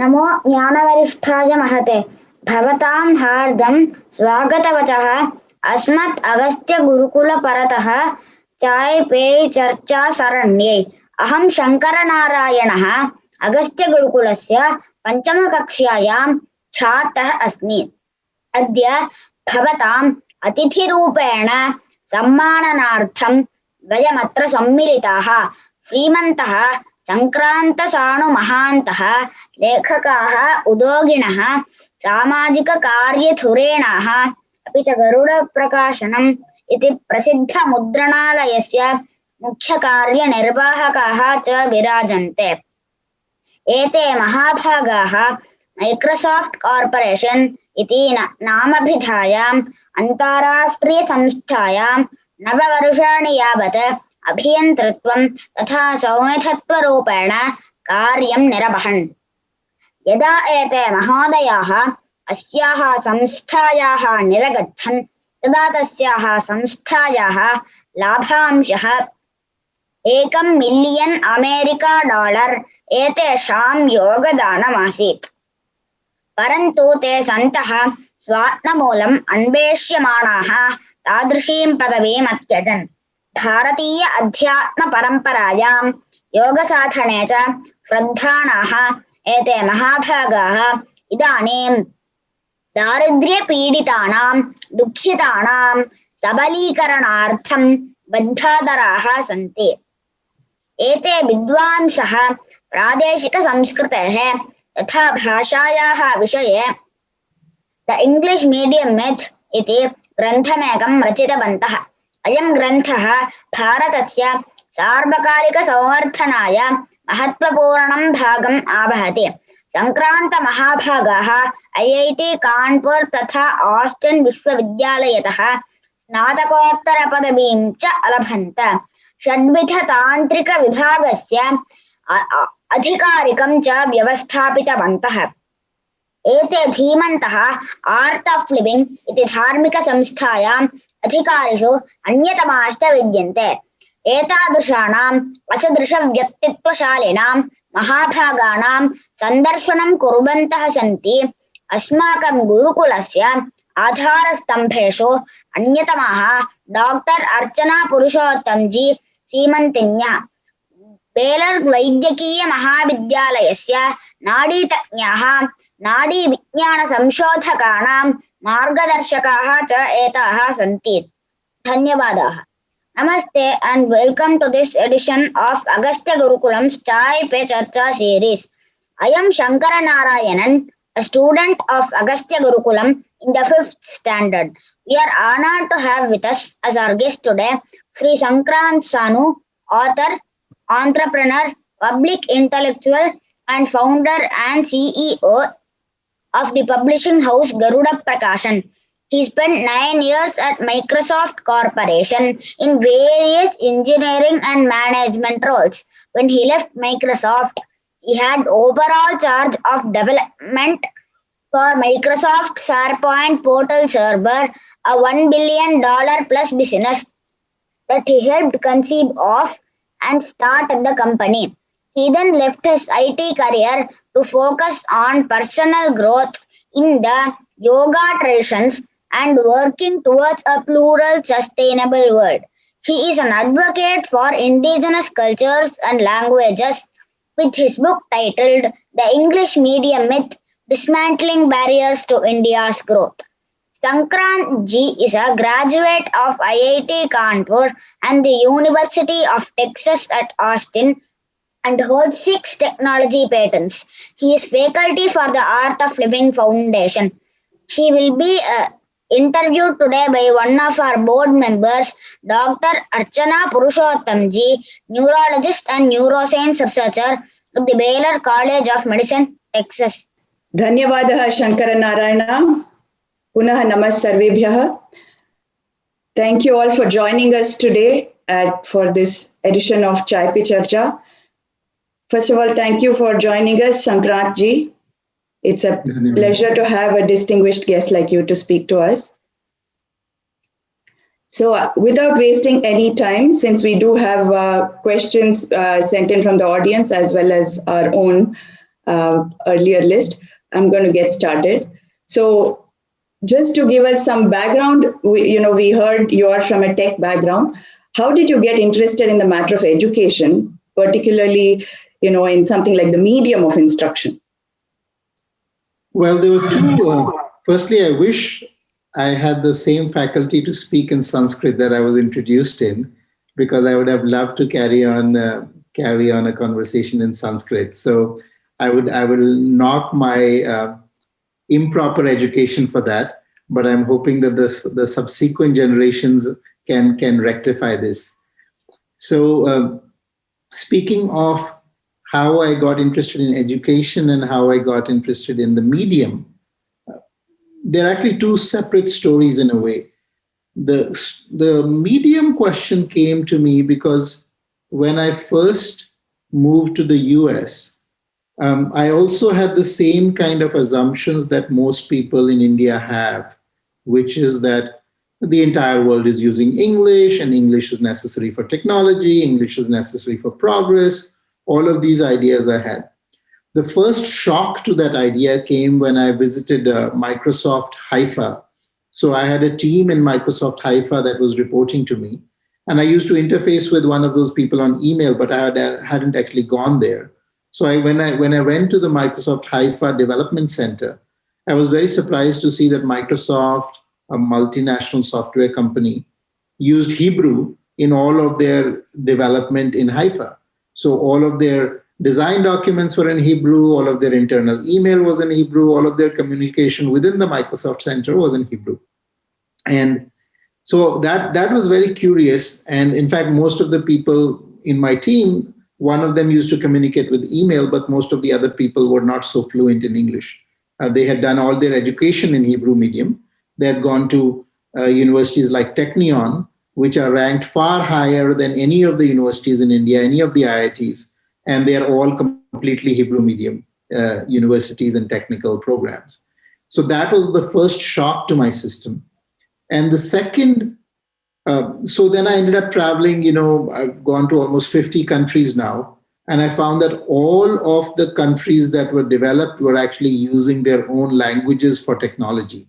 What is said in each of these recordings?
नमो ज्ञानवरिष्ठाय महते भवतां हार्दं स्वागतवचः अस्मत् अगस्त्य गुरुकुल परतः चाय पे चर्चा सरण्ये अहं शङ्करनारायणः अगस्त्य गुरुकुलस्य पञ्चमकक्ष्यायां छात्रः अस्मि। अद्य भवताम् अतिथिरूपेण सम्माननार्थं वयमत्र सम्मिलिताः। श्रीमन्तः सङ्क्रान्तसाणुमहान्तः लेखकाः उद्योगिनः सामाजिककार्यधुरेणाः अपि च गरुडप्रकाशनम् इति प्रसिद्धमुद्रणालयस्य मुख्यकार्यनिर्वाहकाः च विराजन्ते। एते महाभागाः माइक्रोसॉफ्ट कॉर्पोरेशन इति नामभिधायाम् अन्ताराष्ट्रियसंस्थायां नववर्षाणि यावत् अभियन्तृत्वं तथा सौम्यत्वरूपेण कार्यं निरवहन्। यदा एते महोदयाः अस्याः संस्थायाः निरगच्छन् तदा तस्याः संस्थायाः लाभांशः $1 मिलियन् अमेरिका एतेषां योगदानमासीत्। परन्तु ते सन्तः स्वात्ममूलम् अन्वेष्यमाणाः तादृशीं पदवीम् अत्यजन्। भारतीय अध्यात्मपरम्परायां योगसाधने च श्रद्धानाः एते महाभागाः इदानीं दारिद्र्यपीडितानां दुःखितानां सबलीकरणार्थं बद्धादराः सन्ति। एते विद्वांसः प्रादेशिकसंस्कृतेः तथा भाषायाः विषये द इंग्लिश मीडियम मिथ इति ग्रन्थमेकं रचितवन्तः। अयं ग्रन्थः भारतस्य सार्वकालिकसंवर्धनाय महत्त्वपूर्णं भागम् आवहति। सङ्क्रान्तमहाभागाः IIT कानपुर तथा ऑस्टिन् विश्वविद्यालयतः स्नातकोत्तरपदवीं च अलभन्त। षड्विधतान्त्रिकविभागस्य अधिकारिकं च व्यवस्थापितवन्तः। एते धीमन्तः आर्ट ऑफ लिविंग इति धार्मिकसंस्थायाम् अधिकारिषु अन्यतमाश्च विद्यन्ते। एतादृशानां असदृशव्यक्तित्वशालिनां महाभागानां सन्दर्शनं कुर्वन्तः सन्ति अस्माकं गुरुकुलस्य आधारस्तम्भेषु अन्यतमाः डॉक्टर अर्चना पुरुषोत्तम जी सीमन्तिन्यः। बेलर वैद्यकीय महाविद्यालयस्य नाडीतज्ञाः नाडीविज्ञानसंशोधकानां मार्गदर्शकाः च एताः सन्ति। धन्यवादाः। Namaste and welcome to this edition of Agastya Gurukulam's Chai Pe Charcha series. I am Shankara Narayanan, a student of Agastya Gurukulam in the 5th standard. We are honored to have with us as our guest today Shri Sankrant Sanu, author, entrepreneur, public intellectual and founder and CEO of the publishing house Garuda Prakashan. He spent 9 years at Microsoft Corporation in various engineering and management roles. When he left Microsoft, he had overall charge of development for Microsoft SharePoint portal server, a $1 billion plus business that he helped conceive of and start the company. He then left his IT career to focus on personal growth in the yoga traditions and working towards a plural, sustainable world. He is an advocate for indigenous cultures and languages with his book titled The English Medium Myth, Dismantling Barriers to India's Growth. Sankrant Ji is a graduate of IIT Kanpur and the University of Texas at Austin and holds 6 technology patents. He is faculty for the Art of Living Foundation. He will be interviewed today by one of our board members, Dr. Archana Purushotham ji, neurologist and neuroscience researcher at the Baylor College of Medicine, Texas. Dhanyavadah Shankara Narayana. Punah namas sarvebhyah. Thank you all for joining us today for this edition of Chai Pe Charcha. First of all, thank you for joining us, Sankrant ji. It's a pleasure to have a distinguished guest like you to speak to us. So without wasting any time, since we do have questions sent in from the audience as well as our own earlier list, I'm going to get started. So just to give us some background, we heard you are from a tech background. How did you get interested in the matter of education, particularly, in something like the medium of instruction? Well, there were two. Firstly, I wish I had the same faculty to speak in Sanskrit that I was introduced in, because I would have loved to carry on a conversation in Sanskrit. So I will knock my improper education for that, but I'm hoping that the subsequent generations can rectify this. So speaking of how I got interested in education and how I got interested in the medium, there are actually two separate stories in a way. The medium question came to me because when I first moved to the US, I also had the same kind of assumptions that most people in India have, which is that the entire world is using English, and English is necessary for technology, English is necessary for progress. All of these ideas I had. The first shock to that idea came when I visited Microsoft Haifa. So I had a team in Microsoft Haifa that was reporting to me, and I used to interface with one of those people on email, but I hadn't actually gone there. So when I went to the Microsoft Haifa Development Center, I was very surprised to see that Microsoft, a multinational software company, used Hebrew in all of their development in Haifa. So all of their design documents were in Hebrew, all of their internal email was in Hebrew, all of their communication within the Microsoft Center was in Hebrew. And so that was very curious. And in fact, most of the people in my team, one of them used to communicate with email, but most of the other people were not so fluent in English. They had done all their education in Hebrew medium. They had gone to universities like Technion, which are ranked far higher than any of the universities in India, any of the IITs. And they are all completely Hebrew medium universities and technical programs. So that was the first shock to my system. And the second, so then I ended up traveling, I've gone to almost 50 countries now. And I found that all of the countries that were developed were actually using their own languages for technology.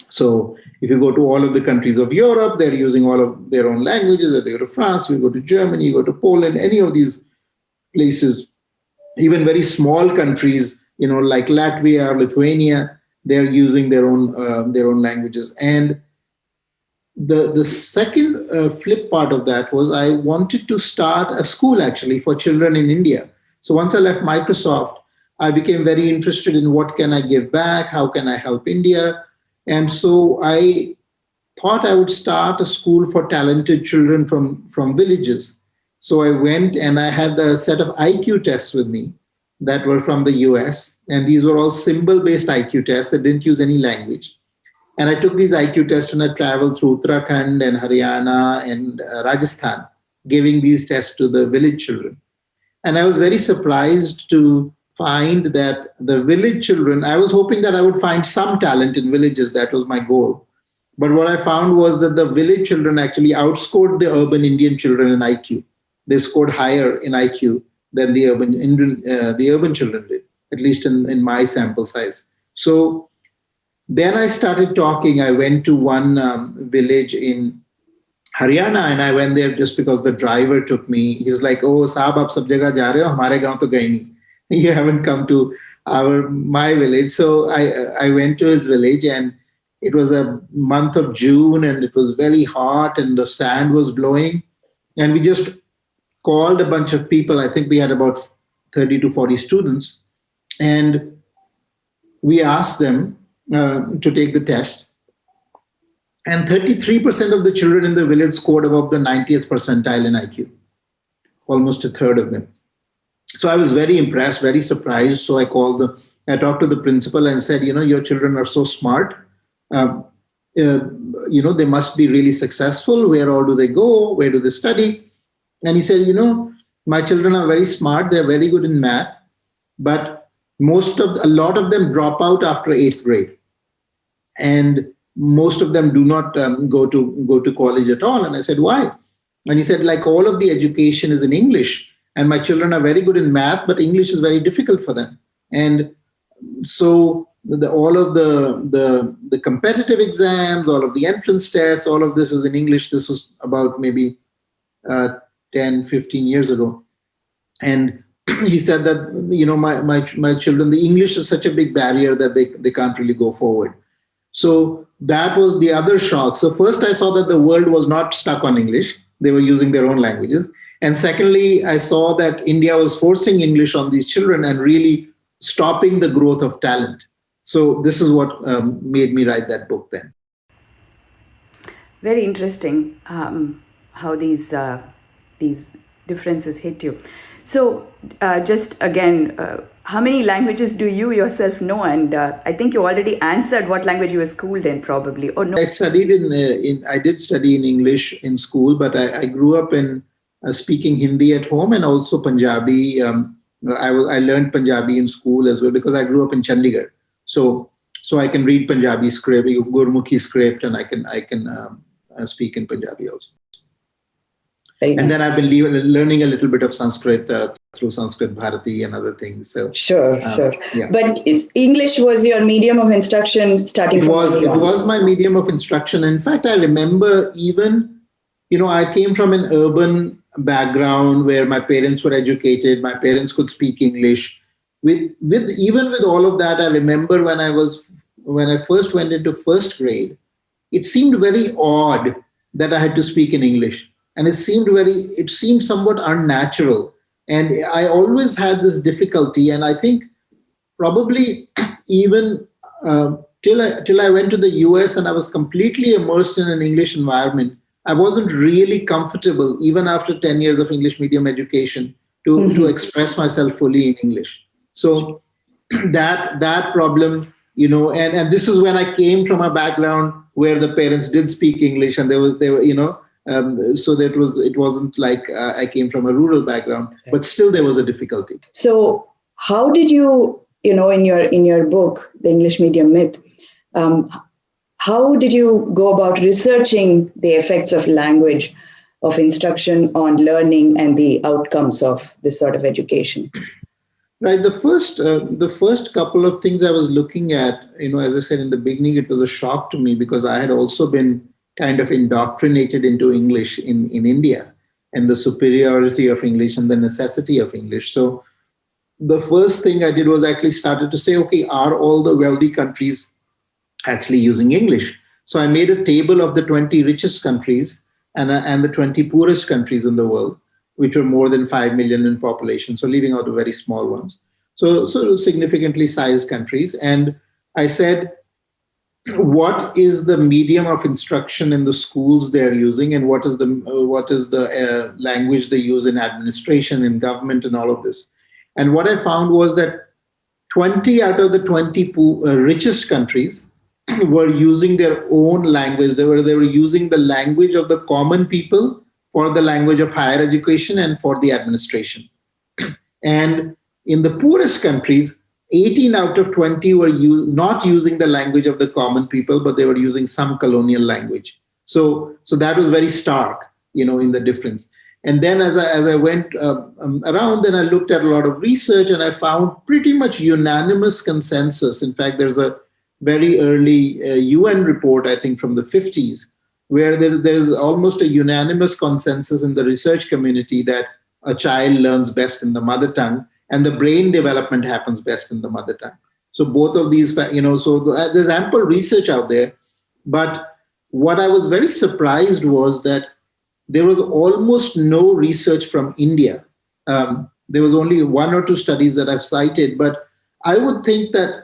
So if you go to all of the countries of Europe, they're using all of their own languages. If you go to France, you go to Germany, you go to Poland, any of these places, even very small countries, like Latvia or Lithuania, they're using their own languages. And the second flip part of that was I wanted to start a school actually for children in India. So once I left Microsoft, I became very interested in what can I give back? How can I help India? And so I thought I would start a school for talented children from villages. So I went and I had a set of IQ tests with me that were from the US. And these were all symbol-based IQ tests that didn't use any language. And I took these IQ tests and I traveled through Uttarakhand and Haryana and Rajasthan, giving these tests to the village children. And I was very surprised to find that the village children, I was hoping that I would find some talent in villages. That was my goal. But what I found was that the village children actually outscored the urban Indian children in IQ. They scored higher in IQ than the urban children did, at least in my sample size. So then I started talking. I went to one village in Haryana, and I went there just because the driver took me. He was like, "Oh, saab, aap sab jagah ja rahe ho, hamare gaon to gaye nahi. You haven't come to my village." So I went to his village, and it was a month of June, and it was very hot, and the sand was blowing, and we just called a bunch of people. I think we had about 30 to 40 students, and we asked them to take the test. And 33% of the children in the village scored above the 90th percentile in IQ, almost a third of them. So I was very impressed, very surprised. So I talked to the principal and said, your children are so smart. They must be really successful. Where all do they go? Where do they study? And he said, my children are very smart. They're very good in math, but a lot of them drop out after 8th grade. And most of them do not go to college at all. And I said, why? And he said, like, all of the education is in English. And my children are very good in math, but English is very difficult for them. And so all of the competitive exams, all of the entrance tests, all of this is in English. This was about maybe 10, 15 years ago. And he said that, my children, the English is such a big barrier that they can't really go forward. So that was the other shock. So first I saw that the world was not stuck on English. They were using their own languages. And secondly, I saw that India was forcing English on these children and really stopping the growth of talent. So this is what made me write that book then. Very interesting how these differences hit you. So just again, how many languages do you yourself know? And I think you already answered what language you were schooled in, probably. Or no? I studied I did study in English in school, but I grew up in speaking Hindi at home and also Punjabi. I learned Punjabi in school as well because I grew up in Chandigarh. So I can read Punjabi script, Gurmukhi script, and I can speak in Punjabi also. And then I've been learning a little bit of Sanskrit through Sanskrit Bharati and other things. So sure. Yeah. But English was your medium of instruction starting from? It was my medium of instruction. In fact, I remember even, I came from an urban background where my parents were educated. My parents could speak English. Even with all of that, I remember when I first went into first grade, it seemed very odd that I had to speak in English. And it seemed somewhat unnatural. And I always had this difficulty. And I think probably even till I went to the US and I was completely immersed in an English environment, I wasn't really comfortable, even after 10 years of English medium education, to express myself fully in English. So that problem, and this is when I came from a background where the parents did speak English and they were, so that it wasn't like I came from a rural background, but still there was a difficulty. So how did you, in your book, The English Medium Myth, how did you go about researching the effects of language, of instruction on learning and the outcomes of this sort of education? Right. The first couple of things I was looking at, as I said in the beginning, it was a shock to me because I had also been kind of indoctrinated into English in India and the superiority of English and the necessity of English. So the first thing I did was actually started to say, okay, are all the wealthy countries actually using English? So I made a table of the 20 richest countries and the 20 poorest countries in the world, which were more than 5 million in population. So leaving out the very small ones. So significantly sized countries. And I said, what is the medium of instruction in the schools they're using, and what is the language they use in administration, in government, and all of this? And what I found was that 20 out of the 20 richest countries were using their own language. They were using the language of the common people for the language of higher education and for the administration. And in the poorest countries, 18 out of 20 were not using the language of the common people, but they were using some colonial language. So that was very stark, in the difference. And then as I went around, then I looked at a lot of research and I found pretty much unanimous consensus. In fact, there's a very early UN report, I think from the 50s, where there's almost a unanimous consensus in the research community that a child learns best in the mother tongue, and the brain development happens best in the mother tongue. So both of these, so there's ample research out there. But what I was very surprised was that there was almost no research from India. There was only one or two studies that I've cited, but I would think that,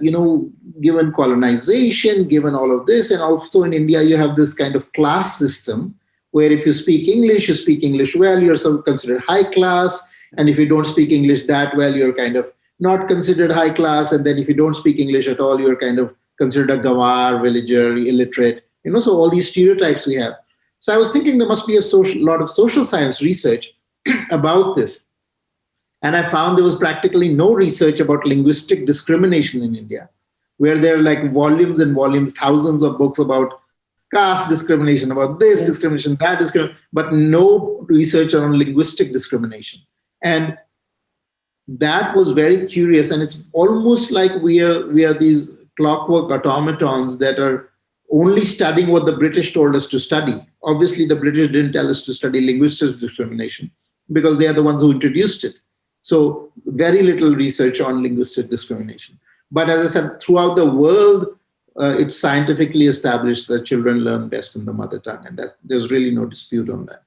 given colonization, given all of this, and also in India, you have this kind of class system where if you speak English well, you're considered high class. And if you don't speak English that well, you're kind of not considered high class. And then if you don't speak English at all, you're kind of considered a gawar, villager, illiterate, so all these stereotypes we have. So I was thinking there must be a lot of social science research about this. And I found there was practically no research about linguistic discrimination in India, where there are like volumes and volumes, thousands of books about caste discrimination, about this discrimination, that discrimination, but no research on linguistic discrimination. And that was very curious, and it's almost like we are these clockwork automatons that are only studying what the British told us to study. Obviously, the British didn't tell us to study linguistics discrimination because they are the ones who introduced it. So very little research on linguistic discrimination. But as I said, throughout the world, it's scientifically established that children learn best in the mother tongue, and that there's really no dispute on that.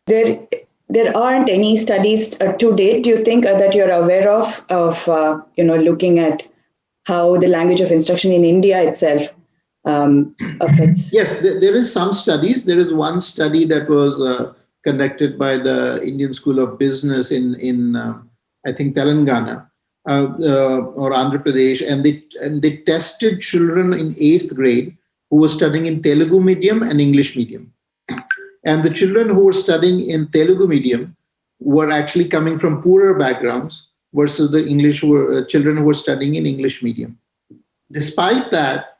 There aren't any studies to date, do you think, that you're aware of looking at how the language of instruction in India itself affects? Yes, there is some studies. There is one study that was conducted by the Indian School of Business in I think Telangana or Andhra Pradesh, and they tested children in 8th grade who were studying in Telugu medium and English medium. And the children who were studying in Telugu medium were actually coming from poorer backgrounds versus the children who were studying in English medium. Despite that,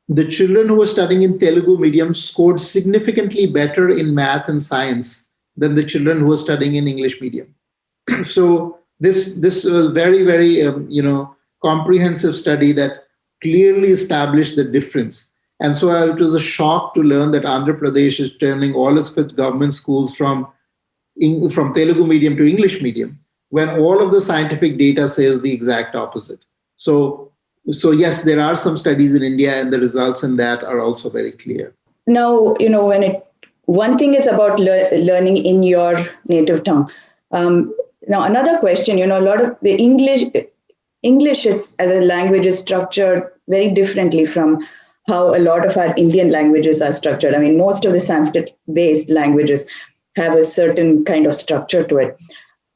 the children who were studying in Telugu medium scored significantly better in math and science than the children who were studying in English medium. So this was very, very comprehensive study that clearly established the difference. And so it was a shock to learn that Andhra Pradesh is turning all its government schools from Telugu medium to English medium, when all of the scientific data says the exact opposite. So yes, there are some studies in India, and the results in that are also very clear. Now, one thing is about learning in your native tongue. Now, another question, a lot of the English is, as a language, is structured very differently from how a lot of our Indian languages are structured. I mean, most of the Sanskrit-based languages have a certain kind of structure to it.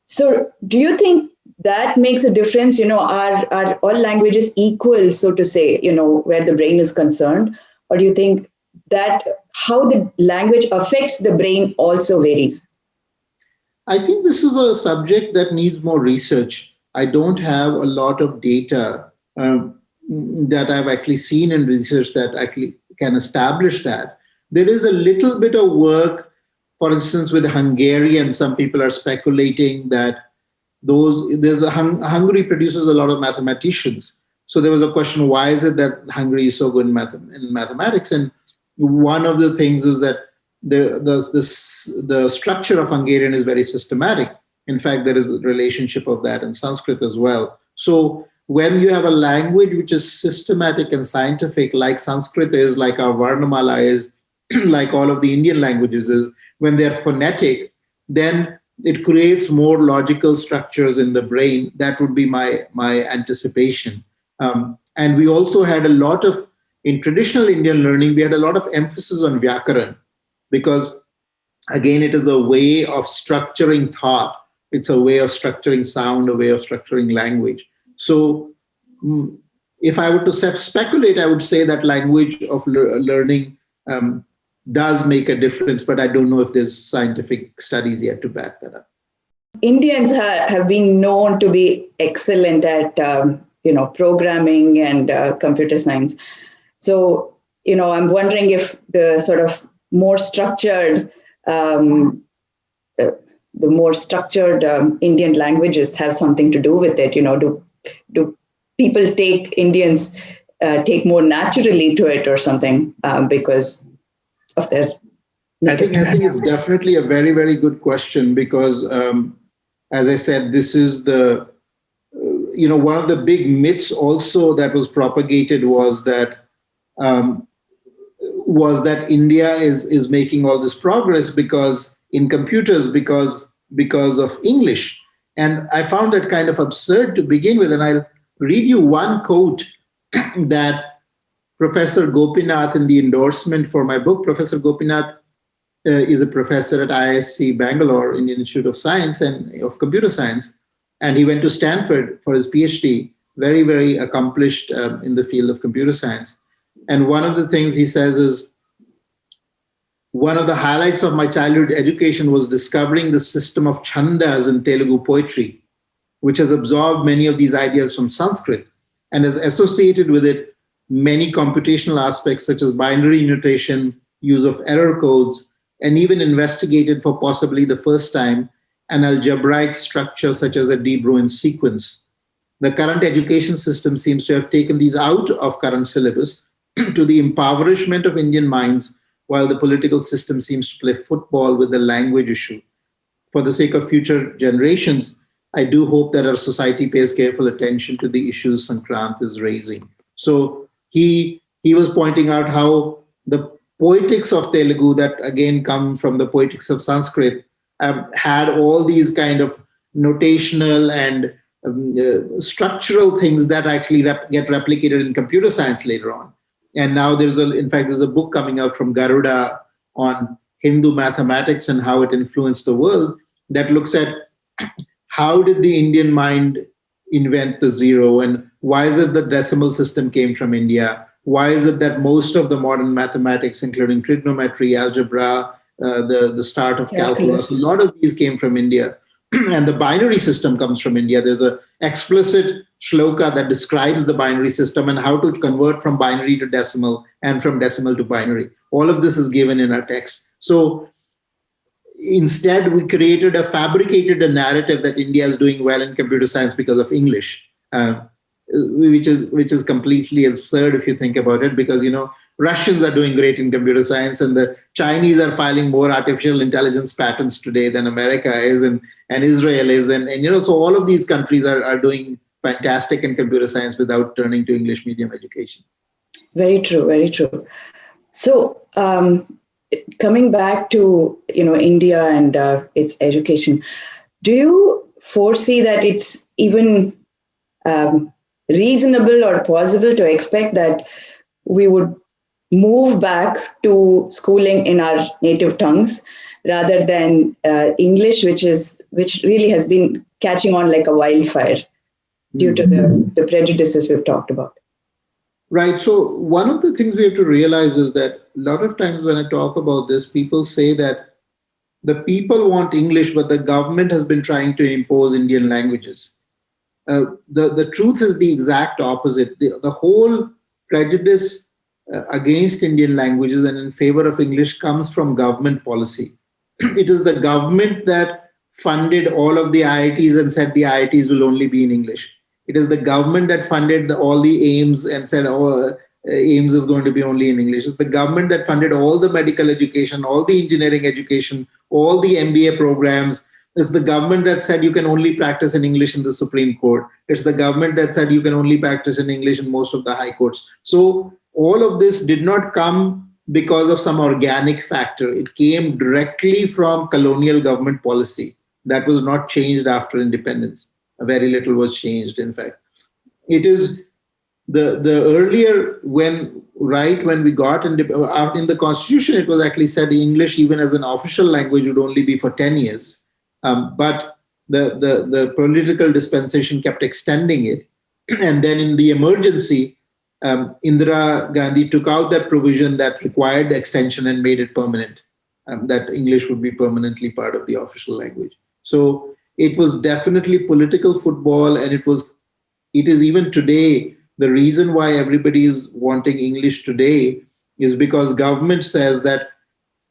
So do you think that makes a difference? Are all languages equal, so to say, where the brain is concerned? Or do you think that how the language affects the brain also varies? I think this is a subject that needs more research. I don't have a lot of data that I've actually seen in research that actually can establish that. There is a little bit of work, for instance, with Hungarian. Some people are speculating that Hungary produces a lot of mathematicians. So there was a question, why is it that Hungary is so good in mathematics? And one of the things is that the structure of Hungarian is very systematic. In fact, there is a relationship of that in Sanskrit as well. So when you have a language which is systematic and scientific, like Sanskrit is, like our Varnamala is, like all of the Indian languages is, when they're phonetic, then it creates more logical structures in the brain. That would be my anticipation. And we also had a lot of, in traditional Indian learning, we had a lot of emphasis on Vyakaran, because again, it is a way of structuring thought. It's a way of structuring sound, a way of structuring language. So if I were to speculate, I would say that language of learning does make a difference, but I don't know if there's scientific studies yet to back that up. Indians have been known to be excellent at, programming and computer science. So, I'm wondering if the sort of more structured, Indian languages have something to do with it. Do people Indians take more naturally to it or something because of their? I think it's definitely a very, very good question, because as I said, this is one of the big myths also that was propagated was that India is making all this progress in computers because of English. And I found that kind of absurd to begin with. And I'll read you one quote that Professor Gopinath, in the endorsement for my book, Professor Gopinath is a professor at IISc Bangalore, Indian Institute of Science and of Computer Science. And he went to Stanford for his PhD, very, very accomplished in the field of computer science. And one of the things he says is, one of the highlights of my childhood education was discovering the system of chandas in Telugu poetry, which has absorbed many of these ideas from Sanskrit and has associated with it many computational aspects such as binary notation, use of error codes, and even investigated for possibly the first time an algebraic structure such as a de Bruijn sequence. The current education system seems to have taken these out of current syllabus to the impoverishment of Indian minds, while the political system seems to play football with the language issue. For the sake of future generations, I do hope that our society pays careful attention to the issues Sankrant is raising. So he was pointing out how the poetics of Telugu, that again come from the poetics of Sanskrit, had all these kind of notational and structural things that actually get replicated in computer science later on. And now there's a book coming out from Garuda on Hindu mathematics and how it influenced the world, that looks at how did the Indian mind invent the zero, and why is it the decimal system came from India? Why is it that most of the modern mathematics, including trigonometry, algebra, the start of calculus, a lot of these came from India. And the binary system comes from India. There's an explicit shloka that describes the binary system and how to convert from binary to decimal and from decimal to binary. All of this is given in our text. So instead, we created a fabricated narrative that India is doing well in computer science because of English, which is completely absurd if you think about it, because, Russians are doing great in computer science, and the Chinese are filing more artificial intelligence patents today than America is, and Israel is. And so all of these countries are doing fantastic in computer science without turning to English medium education. Very true, very true. So coming back to, India and its education, do you foresee that it's even reasonable or possible to expect that we would move back to schooling in our native tongues rather than English, which really has been catching on like a wildfire due to the prejudices we've talked about? Right. So one of the things we have to realize is that a lot of times when I talk about this, people say that the people want English, but the government has been trying to impose Indian languages. The truth is the exact opposite. The whole prejudice against Indian languages and in favor of English comes from government policy. It is the government that funded all of the IITs and said the IITs will only be in English. It is the government that funded all the AIMS and said, AIMS is going to be only in English. It's the government that funded all the medical education, all the engineering education, all the MBA programs. It's the government that said you can only practice in English in the Supreme Court. It's the government that said you can only practice in English in most of the high courts. So all of this did not come because of some organic factor. It came directly from colonial government policy that was not changed after independence. Very little was changed, in fact. It is the earlier, when we got in the Constitution, it was actually said English, even as an official language, would only be for 10 years. But the political dispensation kept extending it. And then in the emergency, Indira Gandhi took out that provision that required extension and made it permanent, that English would be permanently part of the official language. So it was definitely political football, and it is even today. The reason why everybody is wanting English today is because government says that,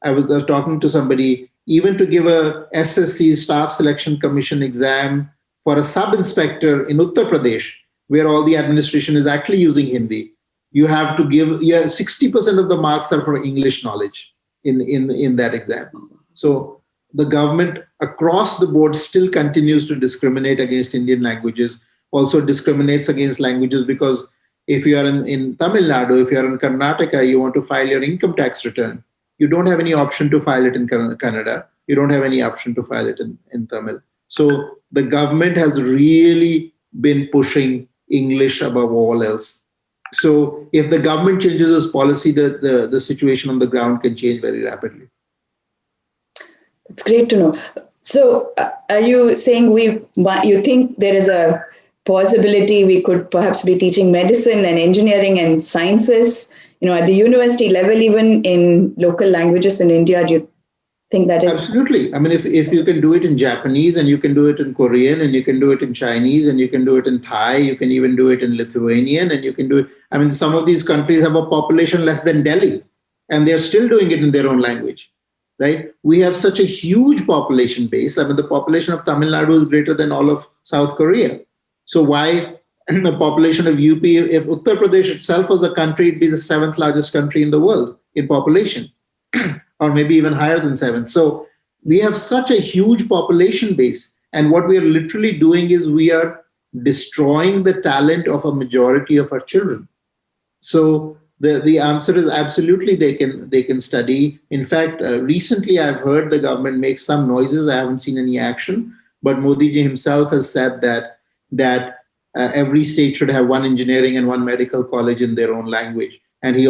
I was talking to somebody, even to give a SSC, Staff Selection Commission exam for a sub-inspector in Uttar Pradesh, where all the administration is actually using Hindi, you have to give, 60% of the marks are for English knowledge in that exam. So the government across the board still continues to discriminate against Indian languages, also discriminates against languages, because if you are in Tamil Nadu, if you are in Karnataka, you want to file your income tax return, you don't have any option to file it in Kannada. You don't have any option to file it in Tamil. So the government has really been pushing English above all else. So if the government changes its policy, the situation on the ground can change very rapidly. It's great to know. So are you saying you think there is a possibility we could perhaps be teaching medicine and engineering and sciences, at the university level, even in local languages in India? Do you think that is? Absolutely. I mean, if you can do it in Japanese, and you can do it in Korean, and you can do it in Chinese, and you can do it in Thai, you can even do it in Lithuanian, and you can do it. I mean, some of these countries have a population less than Delhi, and they're still doing it in their own language, right? We have such a huge population base. I mean, the population of Tamil Nadu is greater than all of South Korea. So why And the population of UP, if Uttar Pradesh itself was a country, it'd be the 7th largest country in the world in population, or maybe even higher than 7th. So we have such a huge population base. And what we are literally doing is we are destroying the talent of a majority of our children. So the answer is absolutely they can study. In fact, recently I've heard the government make some noises. I haven't seen any action, but Modi ji himself has said that every state should have one engineering and one medical college in their own language. And they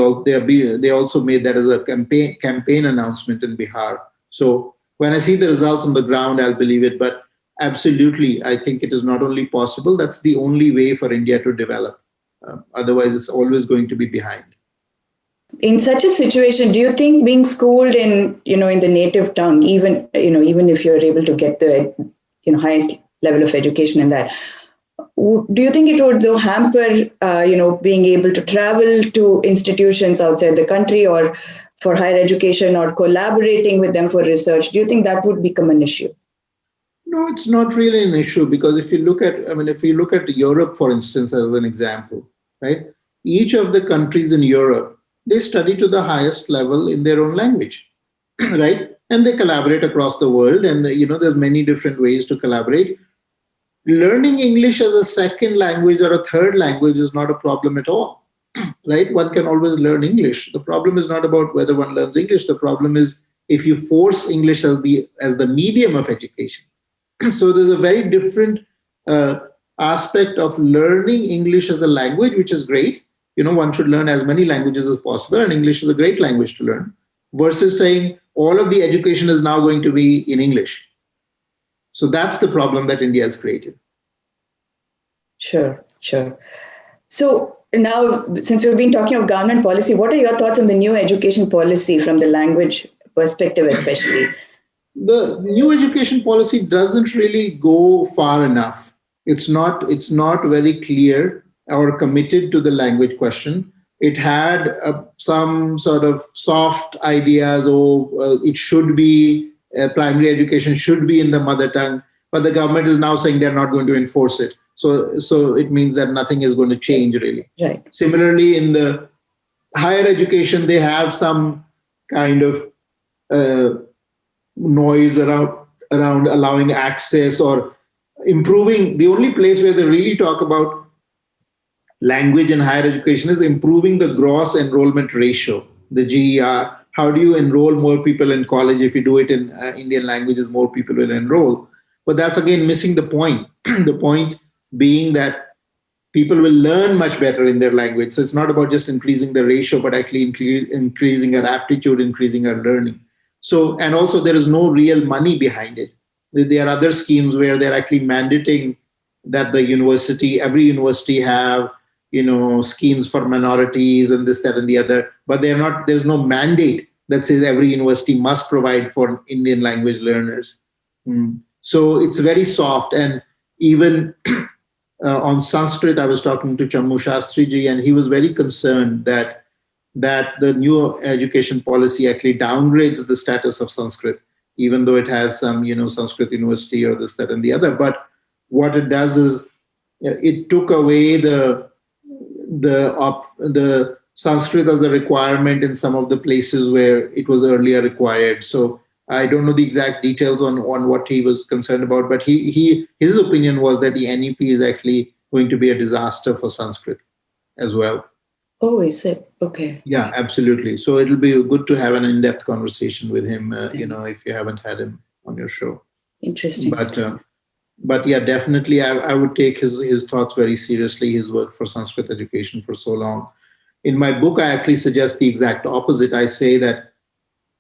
also made that as a campaign announcement in Bihar. So when I see the results on the ground, I'll believe it. But absolutely, I think it is not only possible, that's the only way for India to develop. Otherwise, it's always going to be behind. In such a situation, do you think being schooled in the native tongue, even if you're able to get the highest level of education in that, do you think it would though hamper being able to travel to institutions outside the country or for higher education or collaborating with them for research? Do you think that would become an issue? No, it's not really an issue, because if you look at Europe, for instance, as an example, right? Each of the countries in Europe, they study to the highest level in their own language, right? And they collaborate across the world, and there's many different ways to collaborate. Learning English as a second language or a third language is not a problem at all, right? One can always learn English. The problem is not about whether one learns English. The problem is if you force English as the medium of education. So there's a very different aspect of learning English as a language, which is great. One should learn as many languages as possible, and English is a great language to learn, versus saying all of the education is now going to be in English. So that's the problem that India has created. Sure. So now, since we've been talking about government policy, what are your thoughts on the new education policy from the language perspective, especially? The new education policy doesn't really go far enough. It's not very clear or committed to the language question. It had some sort of soft ideas, it should be, primary education should be in the mother tongue, but the government is now saying they're not going to enforce it. So it means that nothing is going to change, really. Right. Similarly, in the higher education, they have some kind of noise around allowing access or improving. The only place where they really talk about language in higher education is improving the gross enrollment ratio, the GER. How do you enroll more people in college? If you do it in Indian languages, more people will enroll. But that's again missing the point. The point being that people will learn much better in their language. So it's not about just increasing the ratio, but actually increasing our aptitude, increasing our learning. So, and also there is no real money behind it. There are other schemes where they're actually mandating that every university have, schemes for minorities and this, that, and the other, but there's no mandate that says every university must provide for Indian language learners. So it's very soft. And even on Sanskrit, I was talking to Chammu Shastri ji, and he was very concerned that the new education policy actually downgrades the status of Sanskrit, even though it has some, Sanskrit university or this, that, and the other. But what it does is it took away the Sanskrit as a requirement in some of the places where it was earlier required. So I don't know the exact details on what he was concerned about, but his opinion was that the NEP is actually going to be a disaster for Sanskrit as well. Oh, is it? Okay. Yeah, absolutely. So it'll be good to have an in-depth conversation with him, if you haven't had him on your show. Interesting. But yeah, definitely I would take his thoughts very seriously, his work for Sanskrit education for so long. In my book, I actually suggest the exact opposite. I say that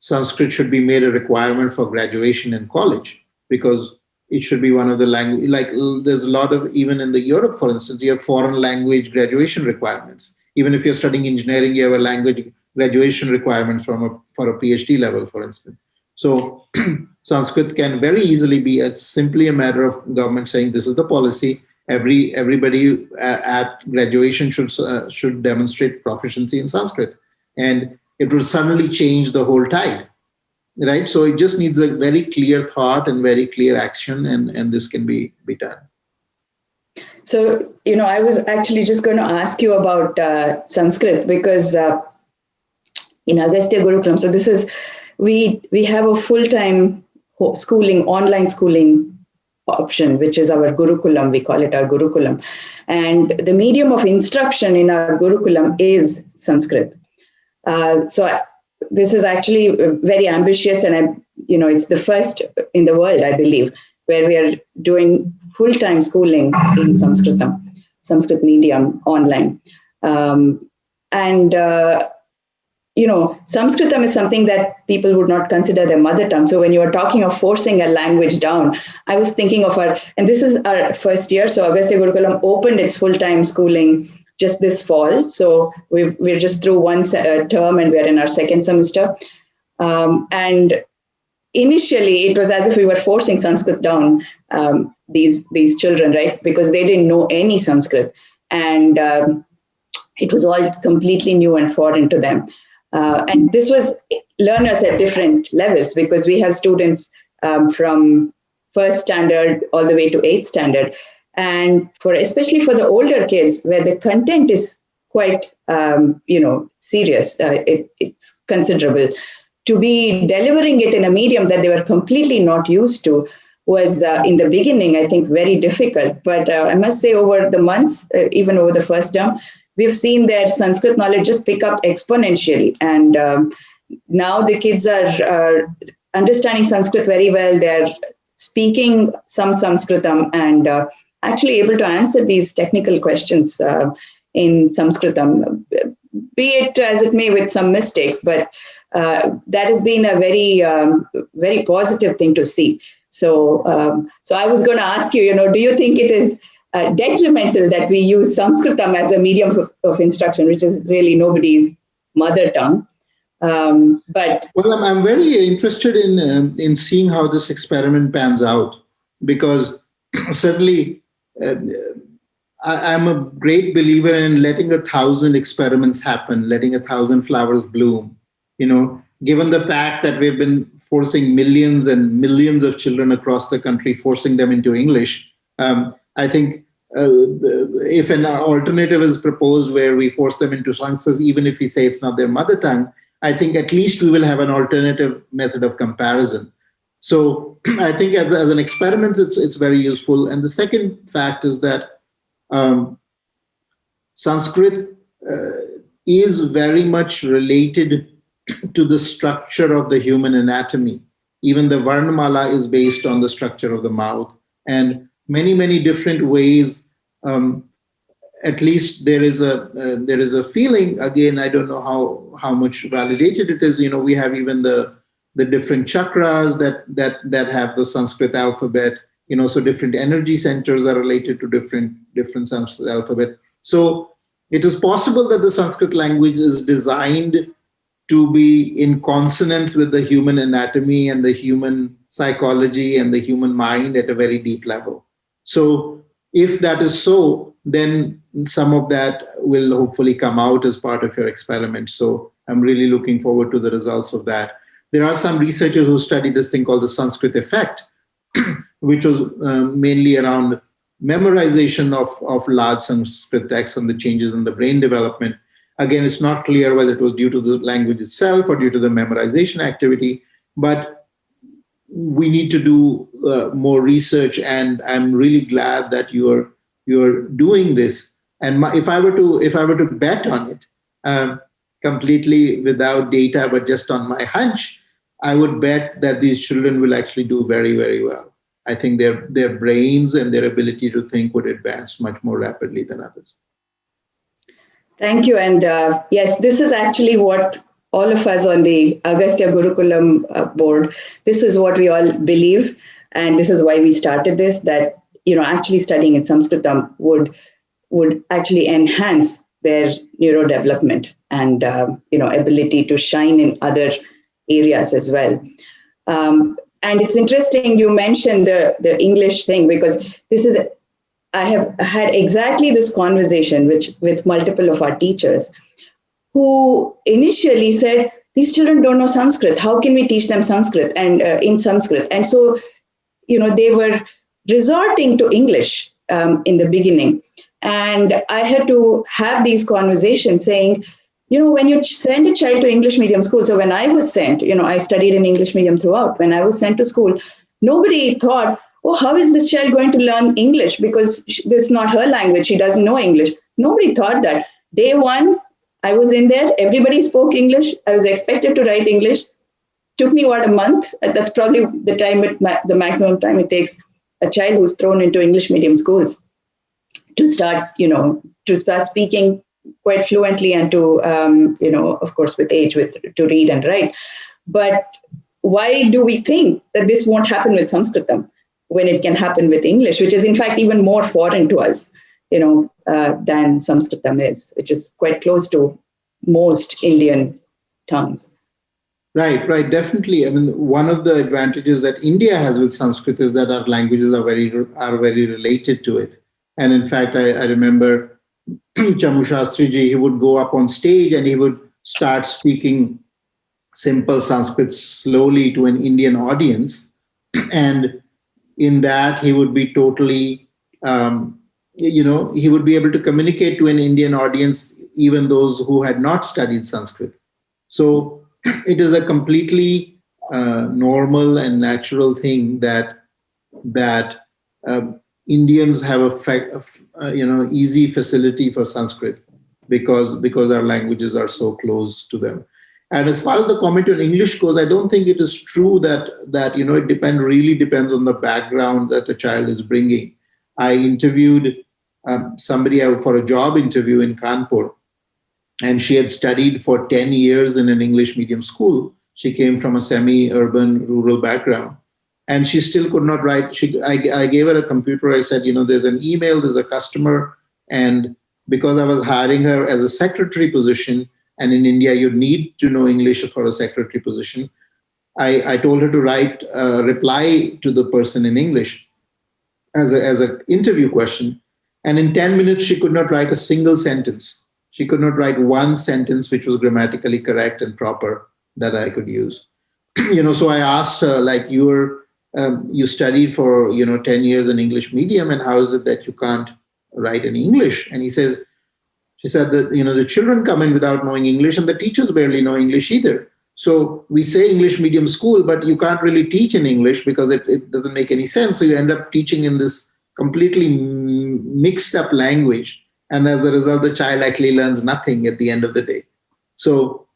Sanskrit should be made a requirement for graduation in college, because it should be one of the language, like there's a lot of, even in the Europe, for instance, you have foreign language graduation requirements. Even if you're studying engineering, you have a language graduation requirement for a PhD level, for instance. So Sanskrit can very easily be, it's simply a matter of government saying this is the policy. Everybody at graduation should demonstrate proficiency in Sanskrit, and it will suddenly change the whole tide, right? So it just needs a very clear thought and very clear action, and this can be done. So, I was actually just going to ask you about Sanskrit because in Agastya Gurukulam, so this is, we have a full-time schooling, online schooling option, which is our Gurukulam. We call it our Gurukulam. And the medium of instruction in our Gurukulam is Sanskrit. This is actually very ambitious, and it's the first in the world, I believe, where we are doing full-time schooling in Sanskrit medium online. Sanskritam is something that people would not consider their mother tongue. So when you are talking of forcing a language down, I was thinking of and this is our first year. So Agastya Gurukulam opened its full-time schooling just this fall. So we're just through one term and we're in our second semester. And initially it was as if we were forcing Sanskrit down these children, right? Because they didn't know any Sanskrit. And it was all completely new and foreign to them. And this was learners at different levels, because we have students from first standard all the way to 8th standard. And especially for the older kids, where the content is quite, serious, it's considerable. To be delivering it in a medium that they were completely not used to was, in the beginning, I think, very difficult. But I must say, over the months, even over the first term, we've seen their Sanskrit knowledge just pick up exponentially. And now the kids are understanding Sanskrit very well. They're speaking some Sanskritam and actually able to answer these technical questions in Sanskritam, be it as it may with some mistakes, but that has been a very, very positive thing to see. So I was going to ask you, do you think it is detrimental that we use Sanskritam as a medium of instruction, which is really nobody's mother tongue? Well, I'm very interested in seeing how this experiment pans out, because certainly I'm a great believer in letting 1,000 experiments happen, letting 1,000 flowers bloom. Given the fact that we've been forcing millions and millions of children across the country, forcing them into English, I think if an alternative is proposed where we force them into Sanskrit, even if we say it's not their mother tongue, I think at least we will have an alternative method of comparison. So I think as an experiment, it's very useful. And the second fact is that Sanskrit is very much related to the structure of the human anatomy. Even the Varnamala is based on the structure of the mouth. And many, many different ways, at least there is a feeling, again, I don't know how much validated it is, we have even the different chakras that have the Sanskrit alphabet, so different energy centers are related to different Sanskrit alphabet. So it is possible that the Sanskrit language is designed to be in consonance with the human anatomy and the human psychology and the human mind at a very deep level. So if that is so, then some of that will hopefully come out as part of your experiment. So I'm really looking forward to the results of that. There are some researchers who study this thing called the Sanskrit effect, which was mainly around memorization of large Sanskrit texts and the changes in the brain development. Again, it's not clear whether it was due to the language itself or due to the memorization activity, but we need to do more research, and I'm really glad that you're doing this. And if I were to bet on it, completely without data, but just on my hunch, I would bet that these children will actually do very, very well. I think their brains and their ability to think would advance much more rapidly than others. Thank you. And yes, this is actually what all of us on the Agastya Gurukulam board, this is what we all believe. And this is why we started this, that, actually studying in Sanskritam would actually enhance their neurodevelopment and, ability to shine in other areas as well. And it's interesting you mentioned the English thing, because I have had exactly this conversation with multiple of our teachers who initially said, these children don't know Sanskrit. How can we teach them Sanskrit and in Sanskrit? And so, they were resorting to English in the beginning. And I had to have these conversations saying, when you send a child to English medium school, so when I was sent, I studied in English medium throughout. When I was sent to school, nobody thought, oh, how is this child going to learn English? Because this is not her language. She doesn't know English. Nobody thought that. Day one, I was in there. Everybody spoke English. I was expected to write English. Took me, a month? That's probably the maximum time it takes a child who's thrown into English medium schools to start, speaking quite fluently and to, of course, with age, to read and write. But why do we think that this won't happen with Sanskritam when it can happen with English, which is in fact even more foreign to us, than Sanskritam is, which is quite close to most Indian tongues. Right, definitely. I mean, one of the advantages that India has with Sanskrit is that our languages are very related to it. And in fact, I remember Chamu Shastriji, he would go up on stage and he would start speaking simple Sanskrit slowly to an Indian audience. And in that, he would be totally, he would be able to communicate to an Indian audience, even those who had not studied Sanskrit. So it is a completely normal and natural thing that Indians have easy facility for Sanskrit because our languages are so close to them. And as far as the comment on English goes, I don't think it is true that it really depends on the background that the child is bringing. I interviewed somebody for a job interview in Kanpur, and she had studied for 10 years in an English medium school. She came from a semi-urban rural background, and she still could not write. I gave her a computer. I said, there's an email, there's a customer, and because I was hiring her as a secretary position, and in India, you need to know English for a secretary position, I told her to write a reply to the person in English as an interview question. And in 10 minutes, she could not write a single sentence. She could not write one sentence which was grammatically correct and proper that I could use. So I asked her, you studied for 10 years in English medium, and how is it that you can't write in English? And she said that the children come in without knowing English, and the teachers barely know English either. So we say English medium school, but you can't really teach in English because it doesn't make any sense. So you end up teaching in this completely mixed up language. And as a result, the child actually learns nothing at the end of the day. So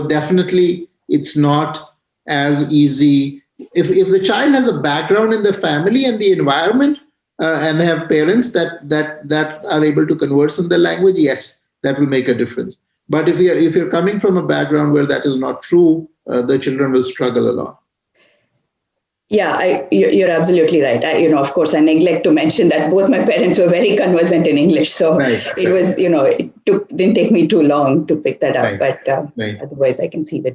definitely it's not as easy. If the child has a background in the family and the environment and have parents that are able to converse in the language, yes, that will make a difference. But if you're coming from a background where that is not true, the children will struggle a lot. Yeah, you're absolutely right. Of course, I neglect to mention that both my parents were very conversant in English. So it was, didn't take me too long to pick that up. Right. But otherwise, I can see the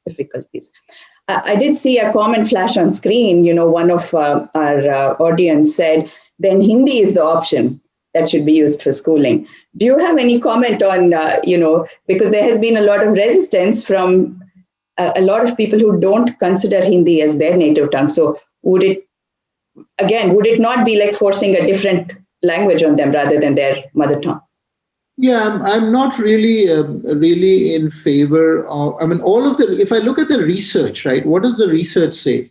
difficulties. I did see a comment flash on screen. One of our audience said, then Hindi is the option that should be used for schooling. Do you have any comment on, because there has been a lot of resistance from a lot of people who don't consider Hindi as their native tongue. So would it not be like forcing a different language on them rather than their mother tongue? Yeah, I'm not really in favor of, if I look at the research, right, what does the research say?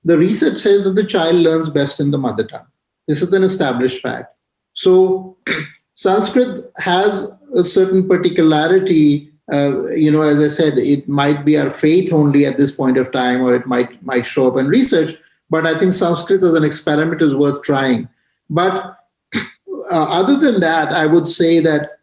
The research says that the child learns best in the mother tongue. This is an established fact. So Sanskrit has a certain particularity. As I said, it might be our faith only at this point of time, or it might show up in research. But I think Sanskrit as an experiment is worth trying. But other than that, I would say that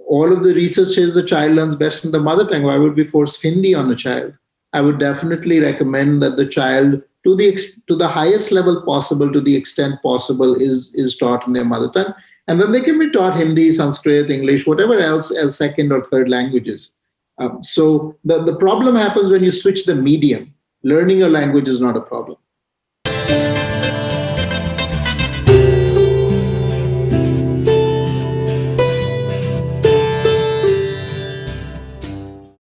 all of the research says the child learns best in the mother tongue. Why would we force Hindi on a child? I would definitely recommend that the child, to the highest level possible, to the extent possible, is taught in their mother tongue. And then they can be taught Hindi, Sanskrit, English, whatever else as second or third languages. So the problem happens when you switch the medium. Learning a language is not a problem.